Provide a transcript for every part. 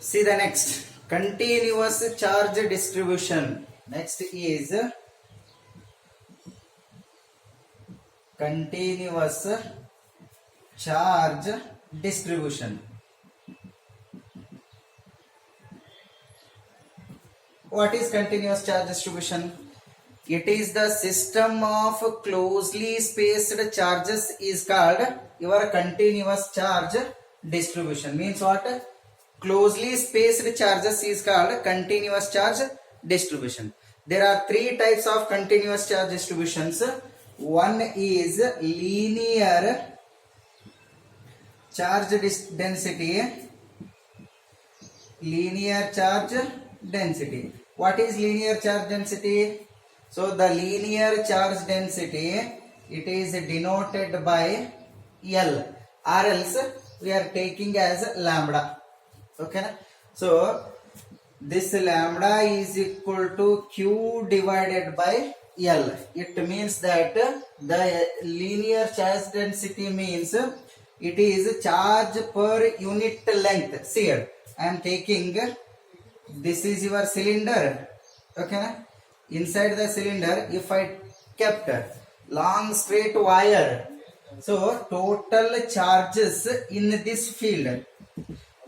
See the next continuous charge distribution. Next is continuous charge distribution. What is continuous charge distribution? It is the system of closely spaced charges is called your continuous charge distribution. Means what? Closely spaced charges is called continuous charge distribution. There are three types of continuous charge distributions. One is linear charge density. Linear charge density. What is linear charge density? So the linear charge density, it is denoted by L, or else we are taking as lambda. Okay, so this lambda is equal to Q divided by L. It means that the linear charge density means it is charge per unit length. See here, I am taking, this is your cylinder. Okay, inside the cylinder, if I kept long straight wire, so total charges in this field.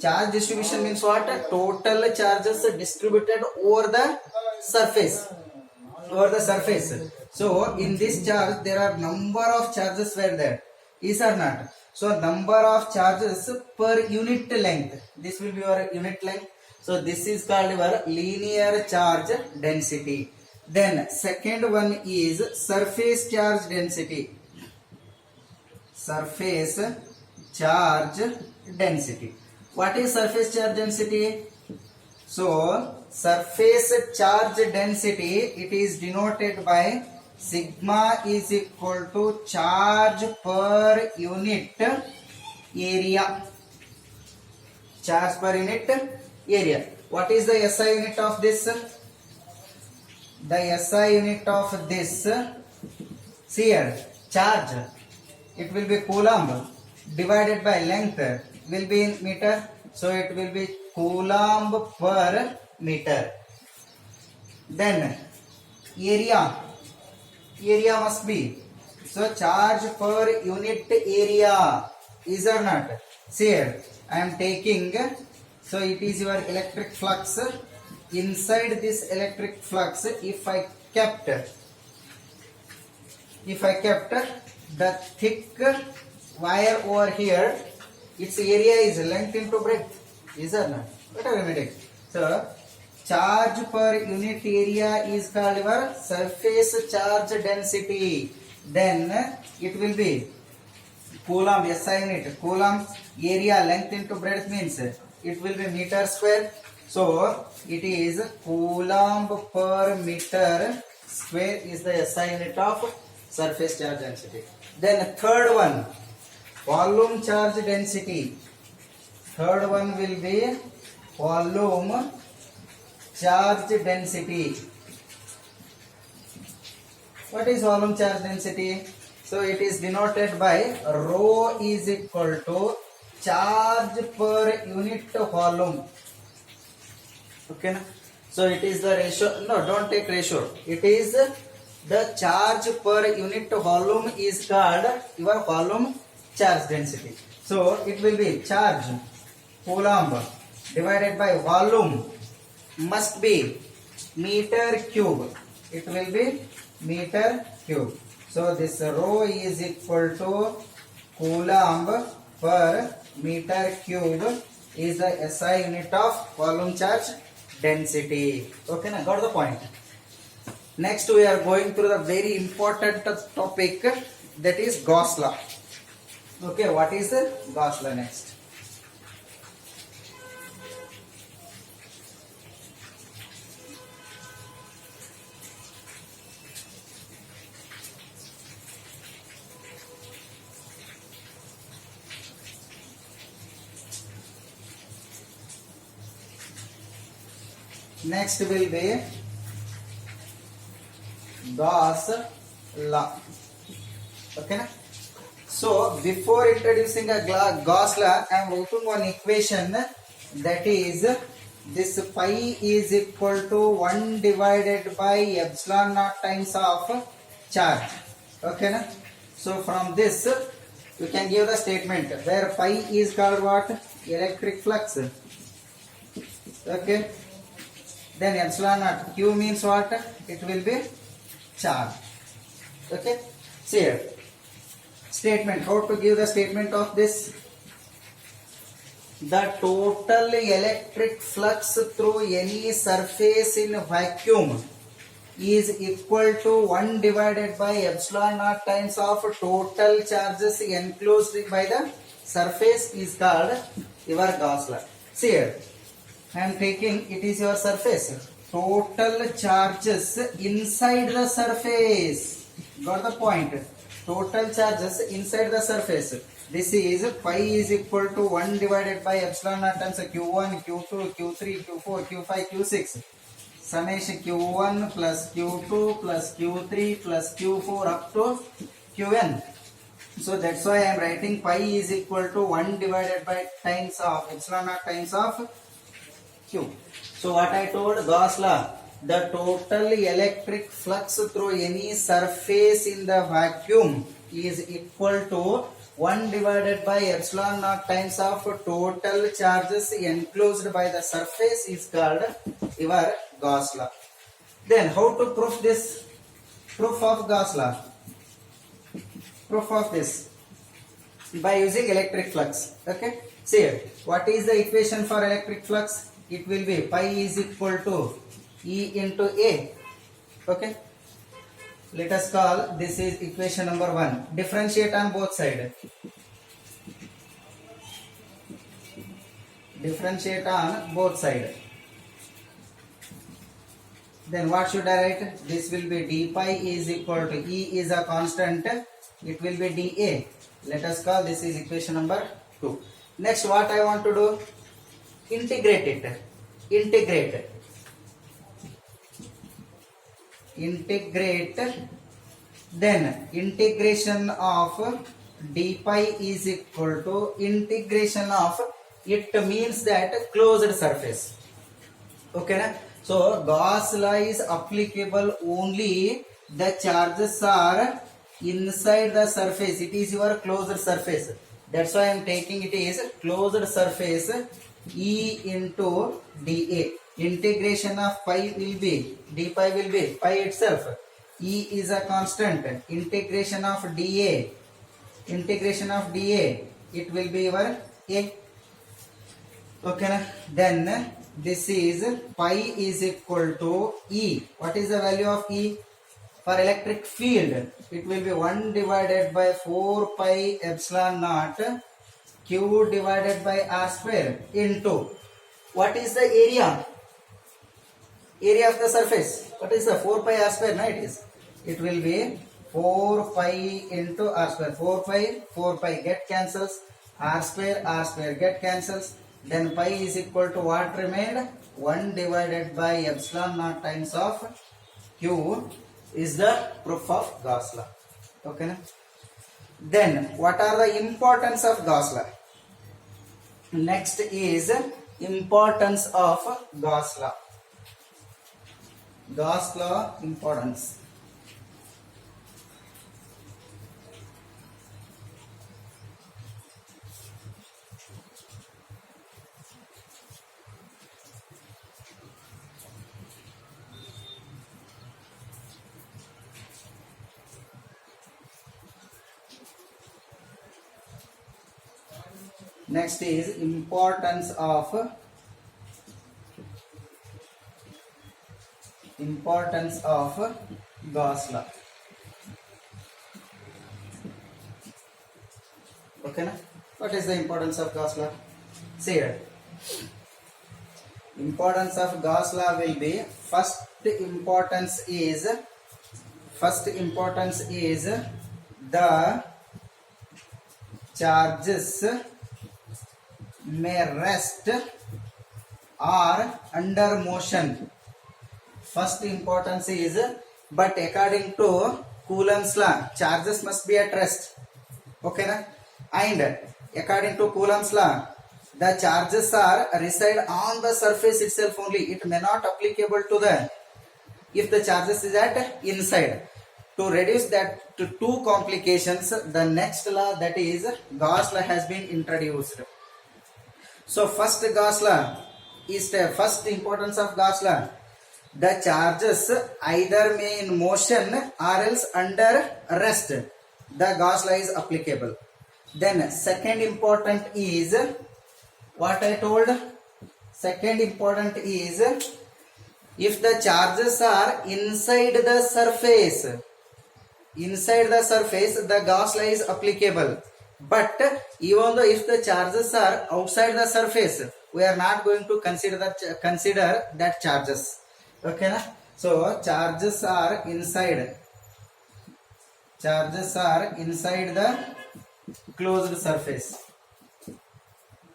Charge distribution means what? Total charges distributed over the surface. So in this charge, there are number of charges were there. Is or not? So number of charges per unit length. This will be your unit length. So this is called your linear charge density. Then second one is surface charge density. Surface charge density. What is surface charge density? So surface charge density, it is denoted by sigma is equal to charge per unit area. Charge per unit area. What is the SI unit of this? The SI unit of this, see here, charge, it will be coulomb divided by length will be in meter. So it will be coulomb per meter. Then area must be, so charge per unit area, is or not? See here, I am taking, so it is your electric flux. Inside this electric flux, if I kept the thick wire over here, its area is length into breadth, is or not? Whatever we take. So charge per unit area is called your surface charge density. Then it will be coulomb, SI unit, coulomb area length into breadth means it will be meter square. So it is coulomb per meter square is the SI unit of surface charge density. Then third one, volume charge density. Third one will be volume charge density. What is volume charge density? So it is denoted by rho is equal to charge per unit volume. Okay, so it is the ratio. No, don't take ratio. It is the charge per unit volume is called your volume charge density. So it will be charge coulomb divided by volume must be meter cube. It will be meter cube. So this rho is equal to coulomb per meter cube is the SI unit of volume charge density. Okay, now got the point. Next we are going through the very important topic, that is Gauss law. Okay, what is the Gauss law next? Next will be Gauss law. Okay. So before introducing a Gauss law, I am writing one equation that is this pi is equal to 1 divided by epsilon naught times of charge. Okay na? So from this you can give the statement where pi is called what? Electric flux. Okay, then epsilon naught q means what? It will be charge. Okay, see here statement. How to give the statement of this? The total electric flux through any surface in vacuum is equal to 1 divided by epsilon naught times of total charges enclosed by the surface is called your Gauss law. See here, I am taking it is your surface. Total charges inside the surface. Got the point? Total charges inside the surface. This is pi is equal to 1 divided by epsilon naught times q1, q2, q3, q4, q5, q6. Summation q1 plus q2 plus q3 plus q4 up to qn. So that's why I am writing pi is equal to 1 divided by times of epsilon naught times of q. So what I told Gauss law, the total electric flux through any surface in the vacuum is equal to 1 divided by epsilon naught times of total charges enclosed by the surface is called your Gauss law. Then how to prove this? Proof of Gauss law. Proof of this by using electric flux. Okay, see here, what is the equation for electric flux? It will be pi is equal to E into A. Okay, let us call this is equation number 1. Differentiate on both sides. Differentiate on both sides. Then what should I write? This will be d pi is equal to E is a constant. It will be dA. Let us call this is equation number 2. Next what I want to do? Integrate it. Integrate. Then integration of d pi is equal to integration of, it means that closed surface. Okay na? So Gauss law is applicable only the charges are inside the surface. It is your closed surface. That's why I am taking it is closed surface E into dA. Integration of pi will be, d pi will be pi itself. E is a constant. Integration of dA. Integration of dA. It will be your A. Okay na? Then this is pi is equal to E. What is the value of E? For electric field, it will be 1 divided by 4 pi epsilon naught q divided by r square into, what is the area? Area of the surface. What is the 4 pi r square? No, it is. It will be 4 pi into r square. 4 pi get cancels. R square get cancels. Then pi is equal to what remained? 1 divided by epsilon naught times of q is the proof of Gauss law. Okay na? Then what are the importance of Gauss law? Next is importance of Gauss law. Gauss law importance. Next is importance of Gauss law. Okay na? What is the importance of Gauss law? See here. Importance of Gauss law will be, first importance is the charges may rest or under motion. First importance is, but according to Coulomb's law, charges must be at rest. Okay na? And according to Coulomb's law, the charges are reside on the surface itself only. It may not applicable to the, if the charges is at inside. To reduce that to two complications, the next law, that is Gauss law, has been introduced. So first Gauss law is the first importance of Gauss law. The charges either may in motion or else under rest. The Gauss law is applicable. Then second important is what I told. Second important is if the charges are inside the surface. Inside the surface, the Gauss law is applicable. But even though if the charges are outside the surface, we are not going to consider that charges. Okay na? So charges are inside. Charges are inside the closed surface.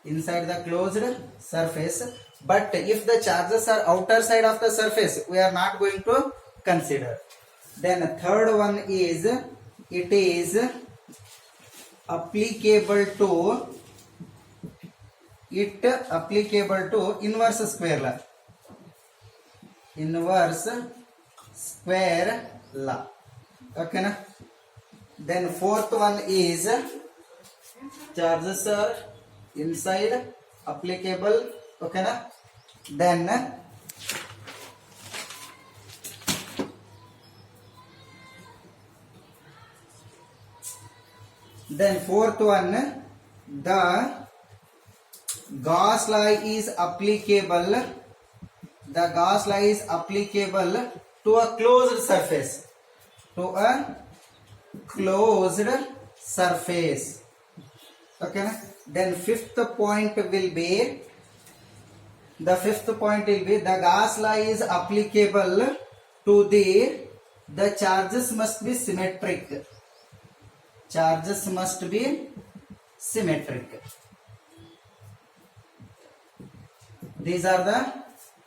Inside the closed surface. But if the charges are outer side of the surface, we are not going to consider. Then third one is, it is applicable to inverse square law. Inverse square law. Okay na? Then fourth one is charges are inside, applicable. Okay na? Then fourth one, the Gauss law is applicable. The Gauss law is applicable to a closed surface. To a closed surface. Okay. Then fifth point will be, the Gauss law is applicable to the charges must be symmetric. Charges must be symmetric. These are the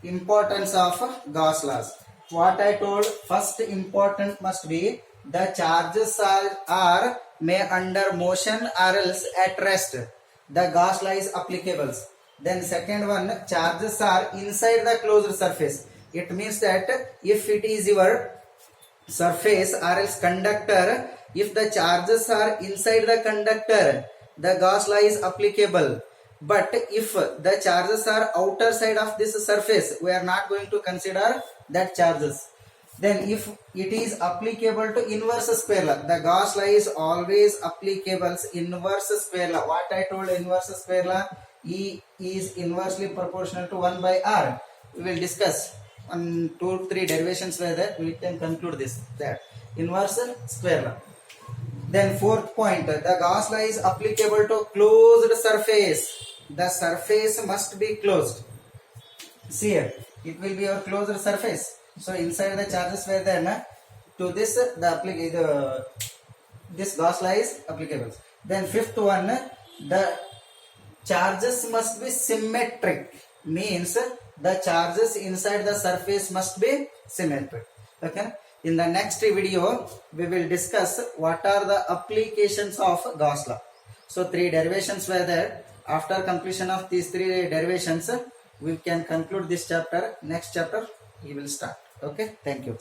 importance of Gauss laws. What I told, first important must be the charges are may under motion or else at rest. The Gauss law is applicable. Then second one, charges are inside the closed surface. It means that if it is your surface or else conductor, if the charges are inside the conductor, the Gauss law is applicable. But if the charges are outer side of this surface, we are not going to consider that charges. Then if it is applicable to inverse square law, the Gauss law is always applicable inverse square law. What I told, inverse square law, E is inversely proportional to 1 by R. We will discuss on 2-3 derivations where that we can conclude this, that inverse square law. Then fourth point, the Gauss law is applicable to closed surface. The surface must be closed. See here, it will be a closed surface. So inside the charges were there, to this this Gauss law is applicable. Then fifth one, the charges must be symmetric. Means the charges inside the surface must be symmetric. Okay. In the next video, we will discuss what are the applications of Gauss law. So 3 derivations were there. After completion of these 3 derivations, we can conclude this chapter. Next chapter, we will start. Okay. Thank you.